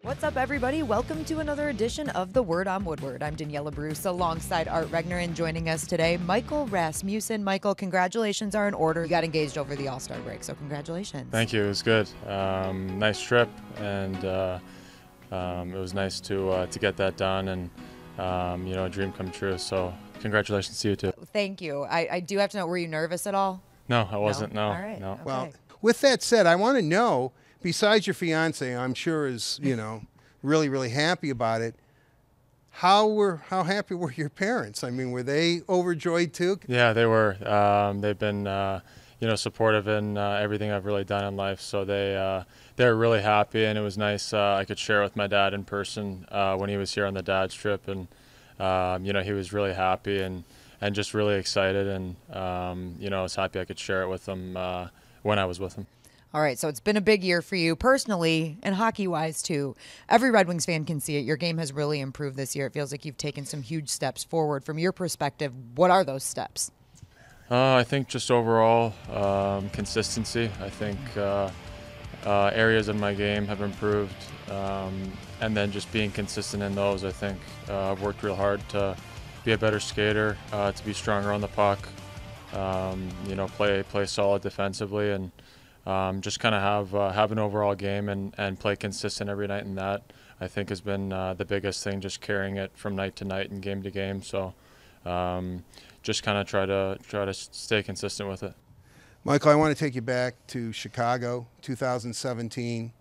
What's up, everybody? Welcome to another edition of The Word on Woodward. I'm Daniella alongside Art Regner, and joining us today, Michael Rasmussen. Michael, congratulations are in order. You got engaged over the All-Star break, so congratulations. Thank you. It was good. Nice trip, and it was nice to get that done, and a dream come true. So congratulations to you too. Thank you. I do have to know, were you nervous at all? No, I wasn't. No. All right. No. Okay. Well, with that said, I want to know, besides your fiance, I'm sure is, really, really happy about it. How happy were your parents? I mean, were they overjoyed too? Yeah, they were. They've been, supportive in everything I've really done in life. So they're really happy, and it was nice. I could share with my dad in person when he was here on the dad's trip, and he was really happy and just really excited, and I was happy I could share it with him when I was with him. All right, so it's been a big year for you personally and hockey-wise too. Every Red Wings fan can see it. Your game has really improved this year. It feels like you've taken some huge steps forward. From your perspective, what are those steps? I think just overall consistency. I think areas of my game have improved, and then just being consistent in those. I think I've worked real hard to be a better skater, to be stronger on the puck, play solid defensively, and just kind of have an overall game and play consistent every night. And that, I think, has been the biggest thing, just carrying it from night to night and game to game. So just kind of try to stay consistent with it. Michael, I want to take you back to Chicago, 2017.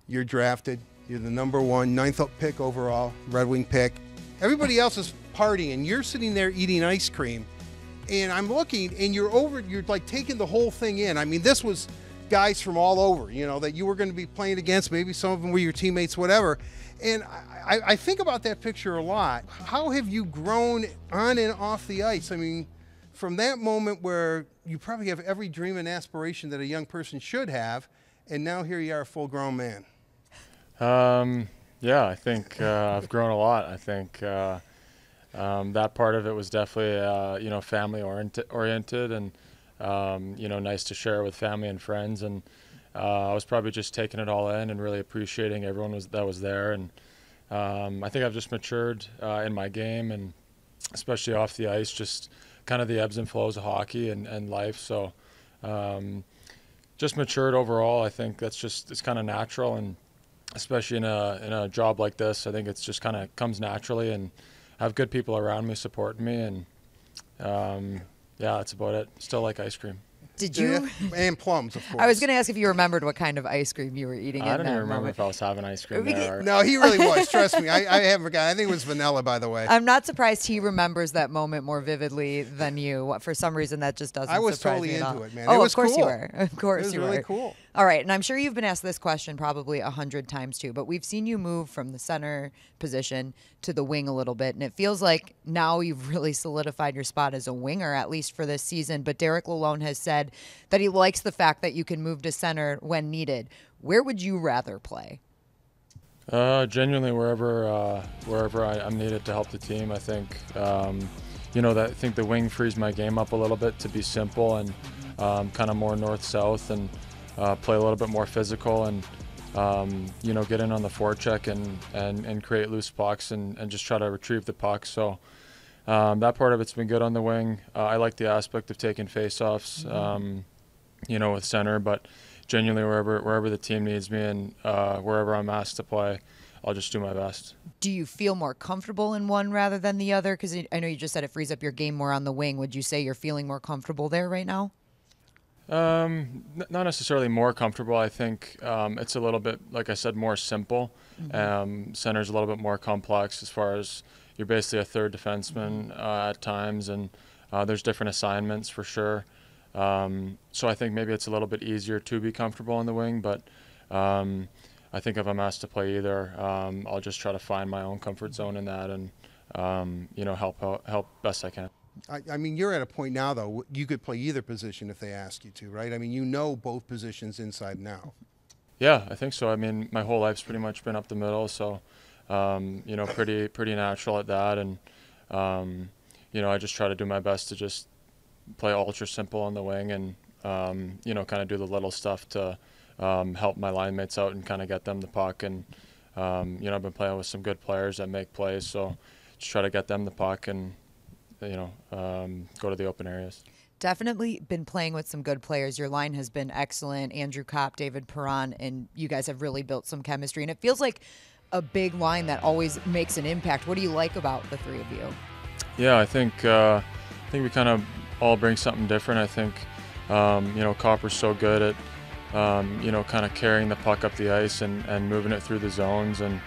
You're drafted. You're the number 1, 9th pick overall, Red Wing pick. Everybody else is partying. You're sitting there eating ice cream. And I'm looking, and you're like taking the whole thing in. I mean, this was guys from all over, that you were going to be playing against. Maybe some of them were your teammates, whatever. And I think about that picture a lot. How have you grown on and off the ice? I mean, from that moment where you probably have every dream and aspiration that a young person should have, and now here you are, a full-grown man. Yeah, I think I've grown a lot. I think that part of it was definitely, family oriented and, nice to share with family and friends. And I was probably just taking it all in and really appreciating everyone that was there. And I think I've just matured in my game, and especially off the ice, just kind of the ebbs and flows of hockey and life. So just matured overall. I think it's kind of natural, and especially in a job like this, I think it's just kind of comes naturally, and I have good people around me supporting me, and that's about it. Still like ice cream. Did you? And plums, of course. I was going to ask if you remembered what kind of ice cream you were eating. I don't even remember if I was having ice cream there. No, he really was. Trust me. I haven't forgotten. I think it was vanilla, by the way. I'm not surprised he remembers that moment more vividly than you. For some reason, that just doesn't surprise me totally at all. into it, man. Oh, It was of course cool. you were. Of course you were. It was really cool. All right, and I'm sure you've been asked this question probably 100 times too, but we've seen you move from the center position to the wing a little bit, and it feels like now you've really solidified your spot as a winger, at least for this season. But Derek Lalonde has said that he likes the fact that you can move to center when needed. Where would you rather play? Genuinely, wherever I'm needed to help the team. I think, I think the wing frees my game up a little bit to be simple and kind of more north-south, and play a little bit more physical, and get in on the forecheck and create loose pucks and just try to retrieve the puck. So that part of it's been good on the wing. I like the aspect of taking face-offs, with center, but genuinely wherever the team needs me and wherever I'm asked to play, I'll just do my best. Do you feel more comfortable in one rather than the other? Because I know you just said it frees up your game more on the wing. Would you say you're feeling more comfortable there right now? Not necessarily more comfortable. I think it's a little bit, like I said, more simple. Center's a little bit more complex as far as you're basically a third defenseman at times, and there's different assignments for sure. So I think maybe it's a little bit easier to be comfortable on the wing, but I think if I'm asked to play either, I'll just try to find my own comfort zone in that and help best I can. I mean, you're at a point now, though, you could play either position if they ask you to, right? I mean, you know both positions inside and out. Yeah, I think so. I mean, my whole life's pretty much been up the middle, so, pretty natural at that. And, I just try to do my best to just play ultra simple on the wing and, kind of do the little stuff to help my line mates out and kind of get them the puck and I've been playing with some good players that make plays, so just try to get them the puck and go to the open areas. Definitely been playing with some good players. Your line has been excellent. Andrew Kopp, David Perron, and you guys have really built some chemistry. And it feels like a big line that always makes an impact. What do you like about the three of you? Yeah, I think we kind of all bring something different. I think Copper's so good at kind of carrying the puck up the ice and moving it through the zones, and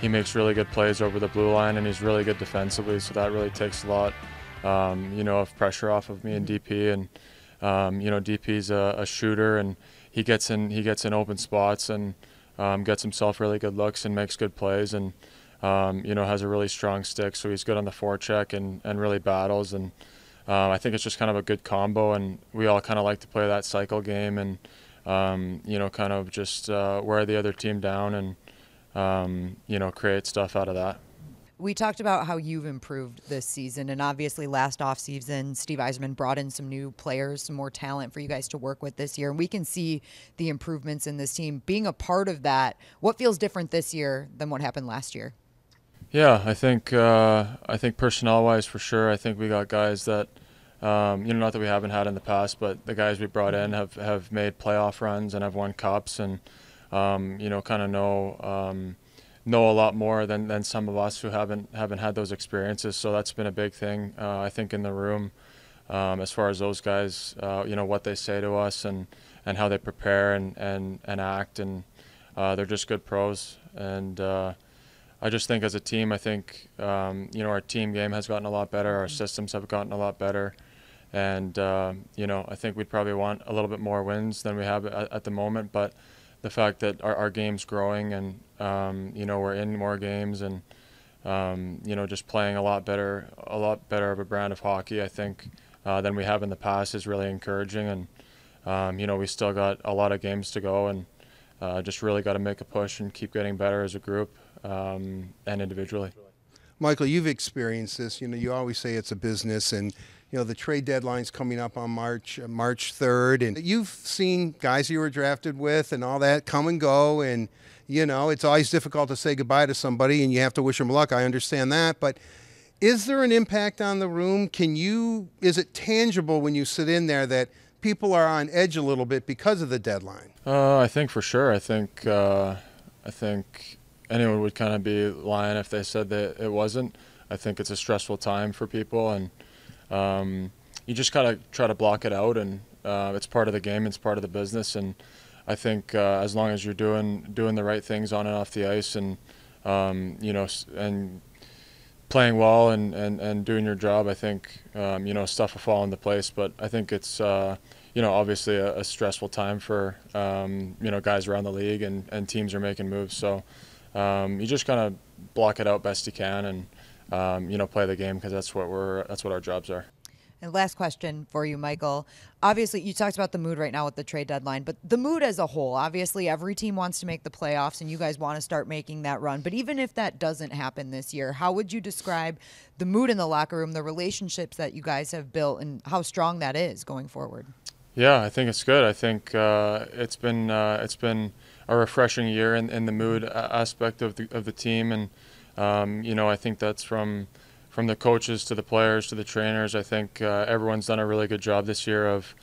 he makes really good plays over the blue line, and he's really good defensively. So that really takes a lot of pressure off of me and DP, and DP's a shooter, and he gets in open spots and gets himself really good looks and makes good plays, and has a really strong stick, so he's good on the forecheck and really battles, and I think it's just kind of a good combo, and we all kind of like to play that cycle game and kind of just wear the other team down and create stuff out of that. We talked about how you've improved this season, and obviously last offseason, Steve Yzerman brought in some new players, some more talent for you guys to work with this year, and we can see the improvements in this team. Being a part of that, what feels different this year than what happened last year? Yeah, I think personnel-wise, for sure, I think we got guys that, not that we haven't had in the past, but the guys we brought in have made playoff runs and have won cups and, kind of know a lot more than some of us who haven't had those experiences. So that's been a big thing, I think, in the room, as far as those guys, what they say to us and how they prepare and act, and they're just good pros. And I just think as a team, I think our team game has gotten a lot better, our systems have gotten a lot better, and I think we'd probably want a little bit more wins than we have at the moment, but the fact that our game's growing and we're in more games and just playing a lot better of a brand of hockey, I think, than we have in the past is really encouraging. And we still got a lot of games to go, and just really got to make a push and keep getting better as a group and individually. Michael, you've experienced this. You always say it's a business, and the trade deadline's coming up on March 3rd, and you've seen guys you were drafted with and all that come and go, and it's always difficult to say goodbye to somebody, and you have to wish them luck. I understand that, but is there an impact on the room? Is it tangible when you sit in there that people are on edge a little bit because of the deadline? I think for sure. I think anyone would kind of be lying if they said that it wasn't. I think it's a stressful time for people, and you just gotta try to block it out, and it's part of the game, it's part of the business, and I think as long as you're doing the right things on and off the ice, and and playing well and doing your job, I think stuff will fall into place. But I think it's obviously a stressful time for guys around the league, and teams are making moves, so you just gotta block it out best you can, and play the game, because that's what our jobs are. And last question for you, Michael. Obviously, you talked about the mood right now with the trade deadline, but the mood as a whole, obviously every team wants to make the playoffs, and you guys want to start making that run. But even if that doesn't happen this year, how would you describe the mood in the locker room, the relationships that you guys have built, and how strong that is going forward? Yeah, I think it's good. I think it's been a refreshing year in the mood aspect of the team, and I think that's from the coaches to the players to the trainers. I think everyone's done a really good job this year of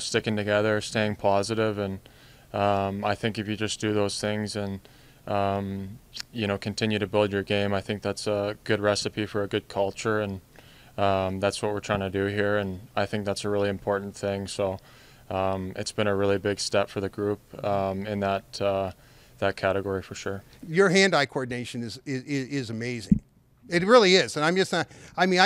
sticking together, staying positive, and I think if you just do those things and continue to build your game, I think that's a good recipe for a good culture, and that's what we're trying to do here, and I think that's a really important thing. So it's been a really big step for the group in that category for sure. Your hand-eye coordination is amazing. It really is, and I'm just not. I mean,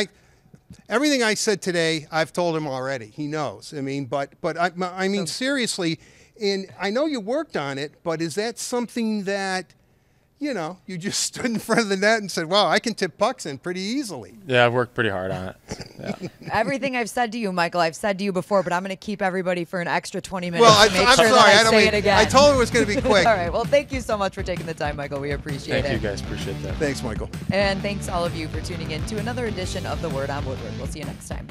everything I said today, I've told him already. He knows. I mean, but I mean seriously, and I know you worked on it, but is that something that you just stood in front of the net and said, "Wow, I can tip pucks in pretty easily"? Yeah, I've worked pretty hard on it. Yeah. Everything I've said to you, Michael, I've said to you before, but I'm going to keep everybody for an extra 20 minutes. Well, to make I'm sure sorry. that I say it again. I told him it was going to be quick. All right. Well, thank you so much for taking the time, Michael. We appreciate it. Thank you, guys. Appreciate that. Thanks, Michael. And thanks all of you for tuning in to another edition of The Word on Woodward. We'll see you next time.